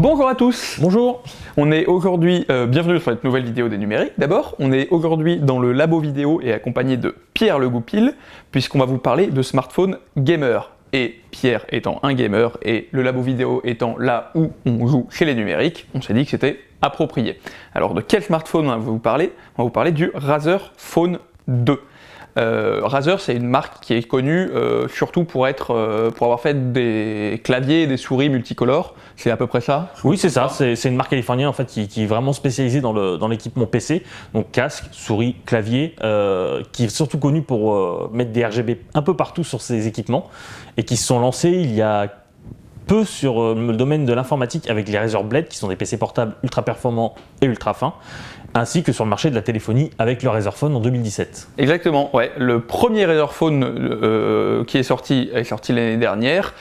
Bonjour à tous. Bonjour. On est aujourd'hui, bienvenue sur cette nouvelle vidéo des numériques. D'abord, on est aujourd'hui dans le labo vidéo et accompagné de Pierre Le Goupil, puisqu'on va vous parler de smartphones gamer. Et Pierre étant un gamer et le labo vidéo étant là où on joue chez les numériques, on s'est dit que c'était approprié. Alors de quel smartphone on va vous parler? On va vous parler du Razer Phone 2. Razer, c'est une marque qui est connue surtout pour avoir fait des claviers et des souris multicolores. C'est à peu près ça? Oui, c'est ça. C'est une marque californienne en fait qui est vraiment spécialisée dans l'équipement PC, donc casque, souris, clavier, qui est surtout connue pour mettre des RGB un peu partout sur ses équipements et qui se sont lancés il y a peu sur le domaine de l'informatique avec les Razer Blade qui sont des PC portables ultra performants et ultra fins, ainsi que sur le marché de la téléphonie avec le Razer Phone en 2017. Exactement, ouais. Le premier Razer Phone qui est sorti l'année dernière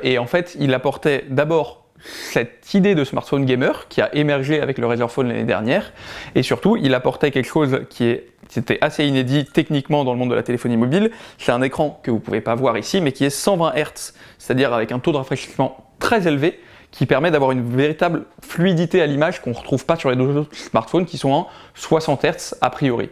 et en fait il apportait d'abord cette idée de smartphone gamer qui a émergé avec le Razer Phone l'année dernière et surtout il apportait quelque chose c'était assez inédit techniquement dans le monde de la téléphonie mobile. C'est un écran que vous ne pouvez pas voir ici mais qui est 120 Hz, c'est-à-dire avec un taux de rafraîchissement très élevé qui permet d'avoir une véritable fluidité à l'image qu'on ne retrouve pas sur les autres smartphones qui sont en 60 Hz a priori,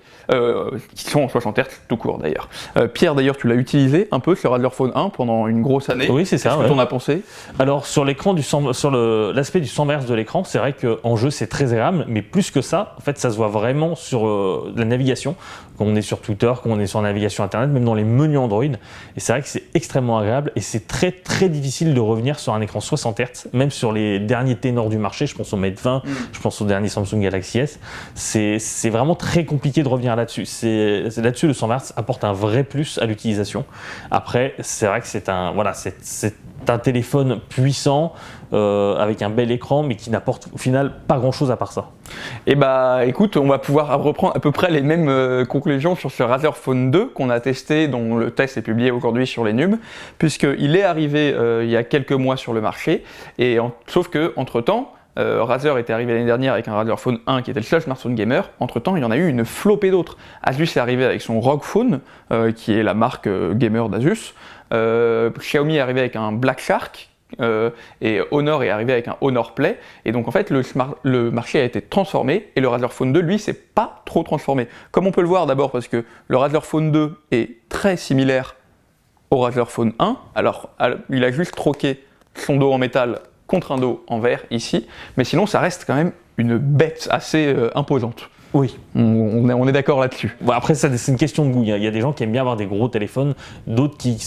qui sont en 60 Hz tout court d'ailleurs. Pierre d'ailleurs tu l'as utilisé un peu sur Razer Phone 1 pendant une grosse année. Oui c'est ça. Qu'est-ce que t'en as pensé? Alors sur l'écran sur l'aspect du 120 Hz de l'écran, c'est vrai qu'en jeu c'est très agréable, mais plus que ça, en fait ça se voit vraiment sur la navigation, quand on est sur Twitter, quand on est sur la navigation internet, même dans les menus Android. Et c'est vrai que c'est extrêmement agréable et c'est très très difficile de revenir sur un écran 60 Hz, même sur les derniers ténors du marché, je pense au Mate 20, je pense au dernier Samsung Galaxy S, c'est vraiment très compliqué de revenir là-dessus. Là-dessus, le 120 Hz apporte un vrai plus à l'utilisation. Après, c'est vrai que c'est un téléphone puissant, avec un bel écran, mais qui n'apporte au final pas grand-chose à part ça. Et bah écoute, on va pouvoir reprendre à peu près les mêmes conclusions sur ce Razer Phone 2 qu'on a testé, dont le test est publié aujourd'hui sur les Nubes, puisqu'il est arrivé il y a quelques mois sur le marché, et sauf que entre-temps, Razer était arrivé l'année dernière avec un Razer Phone 1 qui était le seul smartphone gamer. Entre-temps, il y en a eu une flopée d'autres. Asus est arrivé avec son ROG Phone, qui est la marque gamer d'Asus. Xiaomi est arrivé avec un Black Shark, et Honor est arrivé avec un Honor Play, et donc en fait le marché a été transformé et le Razer Phone 2 lui s'est pas trop transformé, comme on peut le voir d'abord parce que le Razer Phone 2 est très similaire au Razer Phone 1, alors il a juste troqué son dos en métal contre un dos en verre ici, mais sinon ça reste quand même une bête assez imposante. Oui. On est d'accord là-dessus. Bon, après, c'est une question de goût. Il y a des gens qui aiment bien avoir des gros téléphones, d'autres qui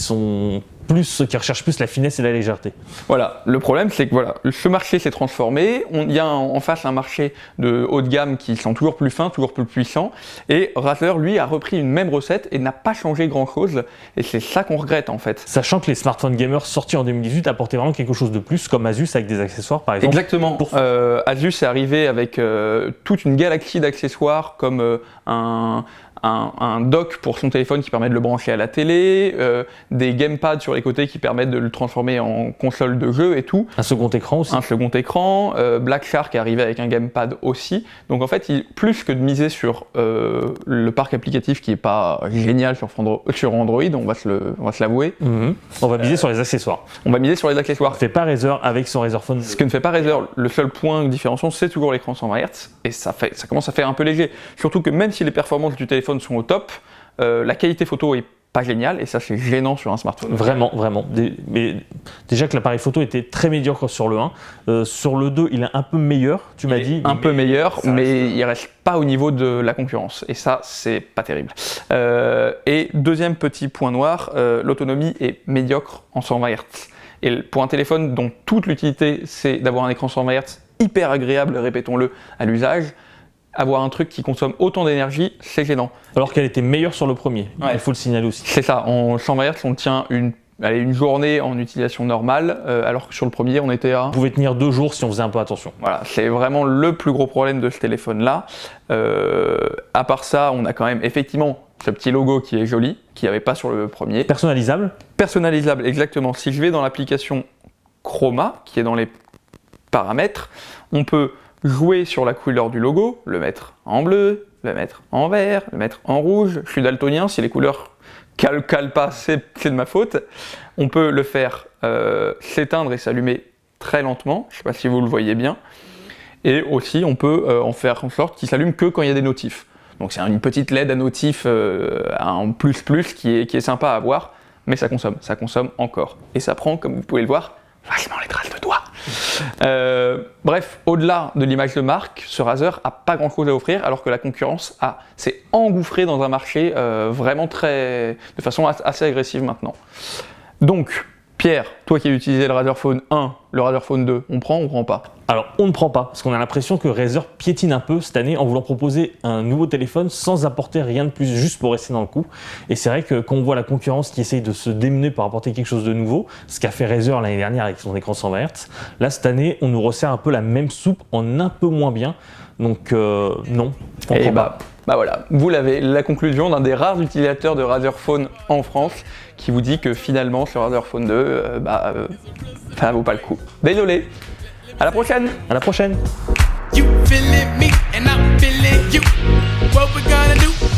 recherchent plus la finesse et la légèreté. Voilà, le problème c'est que voilà, ce marché s'est transformé, il y a en face un marché de haut de gamme qui sont toujours plus fins, toujours plus puissants, et Razer lui a repris une même recette et n'a pas changé grand chose, et c'est ça qu'on regrette en fait. Sachant que les smartphones gamers sortis en 2018 apportaient vraiment quelque chose de plus, comme Asus avec des accessoires par exemple. Exactement, Asus est arrivé avec toute une galaxie d'accessoires comme un dock pour son téléphone qui permet de le brancher à la télé, des gamepads sur les côtés qui permettent de le transformer en console de jeu et tout. Un second écran aussi. Un second écran, Black Shark est arrivé avec un gamepad aussi. Donc en fait, plus que de miser sur le parc applicatif qui est pas génial sur Android, on va se l'avouer. On va miser sur les accessoires. On va miser sur les accessoires. Ce que ne fait pas Razer avec son Razer Phone. Ce que ne fait pas Razer, le seul point de différenciation, c'est toujours l'écran 120 Hz, et ça commence à faire un peu léger. Surtout que même si les performances du téléphone sont au top, la qualité photo est pas géniale, et ça c'est gênant sur un smartphone. Vraiment. Mais déjà que l'appareil photo était très médiocre sur le 1, sur le 2 il est un peu meilleur, tu m'as dit. Un peu meilleur, mais il reste pas au niveau de la concurrence, et ça c'est pas terrible. Et deuxième petit point noir, l'autonomie est médiocre en 120 Hz. Et pour un téléphone dont toute l'utilité c'est d'avoir un écran 120 Hz hyper agréable, répétons-le, à l'usage, avoir un truc qui consomme autant d'énergie, c'est gênant. Alors qu'elle était meilleure sur le premier, ouais. Il faut le signaler aussi. C'est ça, en 120 Hz on tient une journée en utilisation normale, alors que sur le premier on était à... On pouvait tenir 2 jours si on faisait un peu attention. Voilà, c'est vraiment le plus gros problème de ce téléphone-là. À part ça, on a quand même effectivement ce petit logo qui est joli, qu'il n'y avait pas sur le premier. Personnalisable. Personnalisable, exactement. Si je vais dans l'application Chroma, qui est dans les paramètres, on peut jouer sur la couleur du logo, le mettre en bleu, le mettre en vert, le mettre en rouge. Je suis daltonien, si les couleurs calent pas, c'est de ma faute. On peut le faire s'éteindre et s'allumer très lentement, je ne sais pas si vous le voyez bien, et aussi on peut en faire en sorte qu'il s'allume que quand il y a des notifs. Donc c'est une petite LED à notifs en plus qui est sympa à voir, mais ça consomme encore. Et ça prend, comme vous pouvez le voir, vachement les traces de doigts. Bref, au-delà de l'image de marque, ce Razer a pas grand-chose à offrir, alors que la concurrence s'est engouffrée dans un marché vraiment de façon assez agressive maintenant. Donc, Pierre, toi qui as utilisé le Razer Phone 1, le Razer Phone 2, on prend ou on prend pas? Alors, on ne prend pas, parce qu'on a l'impression que Razer piétine un peu cette année en voulant proposer un nouveau téléphone sans apporter rien de plus, juste pour rester dans le coup. Et c'est vrai que quand on voit la concurrence qui essaye de se démener pour apporter quelque chose de nouveau, ce qu'a fait Razer l'année dernière avec son écran 120 Hz, là, cette année, on nous resserre un peu la même soupe en un peu moins bien. Donc, non, on prend pas. Bah voilà, vous l'avez, la conclusion d'un des rares utilisateurs de Razer Phone en France qui vous dit que finalement ce Razer Phone 2, ça vaut pas le coup. Désolé, à la prochaine. À la prochaine. You feeling me and I'm feeling you. What we gonna do?